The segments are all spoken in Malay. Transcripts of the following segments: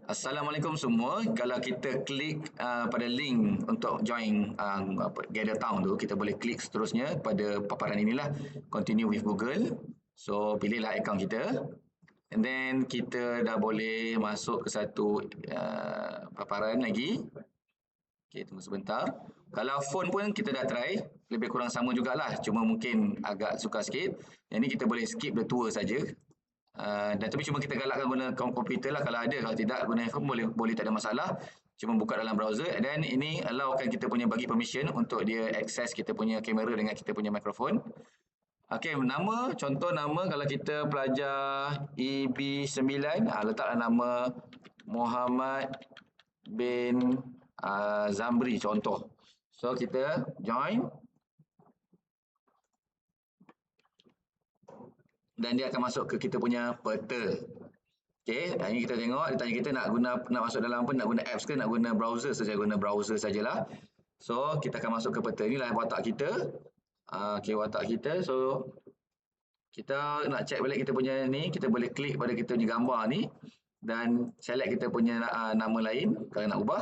Assalamualaikum semua. Kalau kita klik pada link untuk join Gather Town tu, kita boleh klik seterusnya pada paparan inilah, continue with Google. So pilihlah akaun kita, and then kita dah boleh masuk ke satu paparan lagi. Okey, tunggu sebentar. Kalau phone pun kita dah try, lebih kurang sama jugalah, cuma mungkin agak sukar sikit. Yang ni kita boleh skip the tour saja. Dan tapi cuma kita galakkan guna komputer lah, kalau ada, kalau tidak guna handphone boleh tak ada masalah, cuma buka dalam browser. Dan ini allowkan kita punya bagi permission untuk dia access kita punya kamera dengan kita punya mikrofon. Okey, nama, contoh nama kalau kita pelajar EB9, letaklah nama Muhammad bin Zamri contoh. So kita join dan dia akan masuk ke kita punya peta. Okey, ini kita tengok, dia tanya kita nak masuk dalam apa, nak guna apps ke nak guna browser saja, guna browser sajalah. So kita akan masuk ke peta, inilah watak kita. Okey, watak kita. So kita nak check balik kita punya ni, kita boleh klik pada kita punya gambar ni dan select kita punya nama lain kalau nak ubah,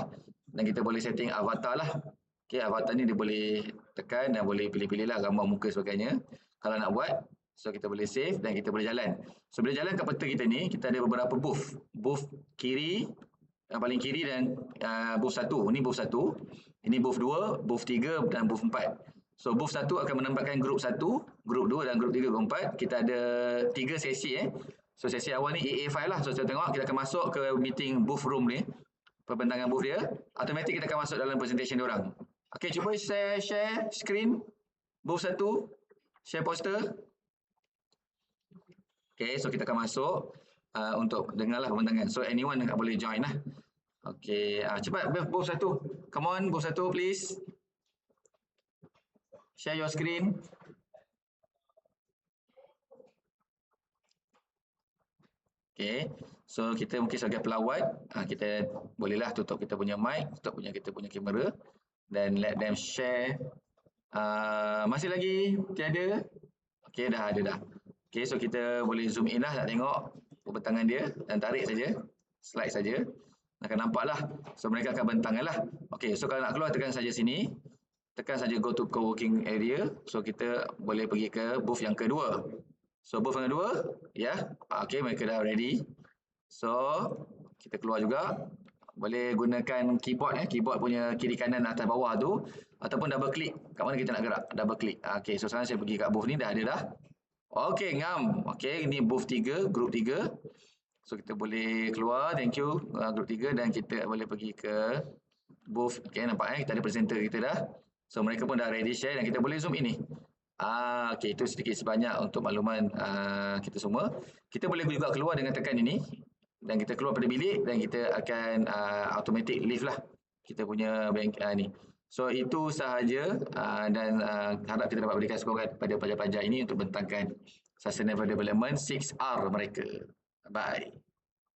dan kita boleh setting avatar lah. Okey, avatar ni dia boleh tekan dan boleh pilih-pilih lah gambar muka sebagainya kalau nak buat. So kita boleh save dan kita boleh jalan. So bila jalan ke peta kita ni, kita ada beberapa booth. Booth kiri, yang paling kiri, dan booth 1. Ini booth 1. Ini booth 2, booth 3 dan booth 4. So booth 1 akan menempatkan grup 1, grup 2 dan grup 3, grup 4. Kita ada 3 sesi So sesi awal ni EA5 lah. So kita tengok, kita akan masuk ke meeting booth room ni. Perbentangan booth dia, automatik kita akan masuk dalam presentation dia orang. Okey, cuba share screen booth 1, share poster. Okay, so kita akan masuk untuk dengarlah pembentangan. So anyone boleh join lah. Okay, cepat booth 1. Come on, booth 1 please. Share your screen. Okay, so kita mungkin sebagai pelawat, kita bolehlah tutup kita punya mic, tutup kita punya kamera, dan let them share. Masih lagi tiada? Okay, dah ada dah. Okay, so kita boleh zoom in lah nak tengok pembentangan dia dan tarik saja, slide saja, akan nampak lah. So mereka akan bentangan lah. Okay, so kalau nak keluar tekan saja sini, tekan saja go to co-working area. So kita boleh pergi ke booth yang kedua. So booth yang kedua, ya, okay, mereka dah ready. So kita keluar juga. Boleh gunakan keyboard, keyboard punya kiri kanan atas bawah tu, ataupun double click kat mana kita nak gerak, double click. Okay, so sekarang saya pergi kat booth ni, dah ada dah. Okey, ngam. Okey, ini booth 3, grup 3. So kita boleh keluar, thank you, grup 3, dan kita boleh pergi ke booth. Okey, nampak kita ada presenter kita dah. So mereka pun dah ready share dan kita boleh zoom ini. Okey, itu sedikit sebanyak untuk makluman kita semua. Kita boleh juga keluar dengan tekan ini dan kita keluar pada bilik dan kita akan automatic leave lah kita punya bank ni. So itu sahaja dan harap kita dapat berikan semangat pada pelajar-pelajar ini untuk bentangkan Sustainable Development 6R mereka. Bye.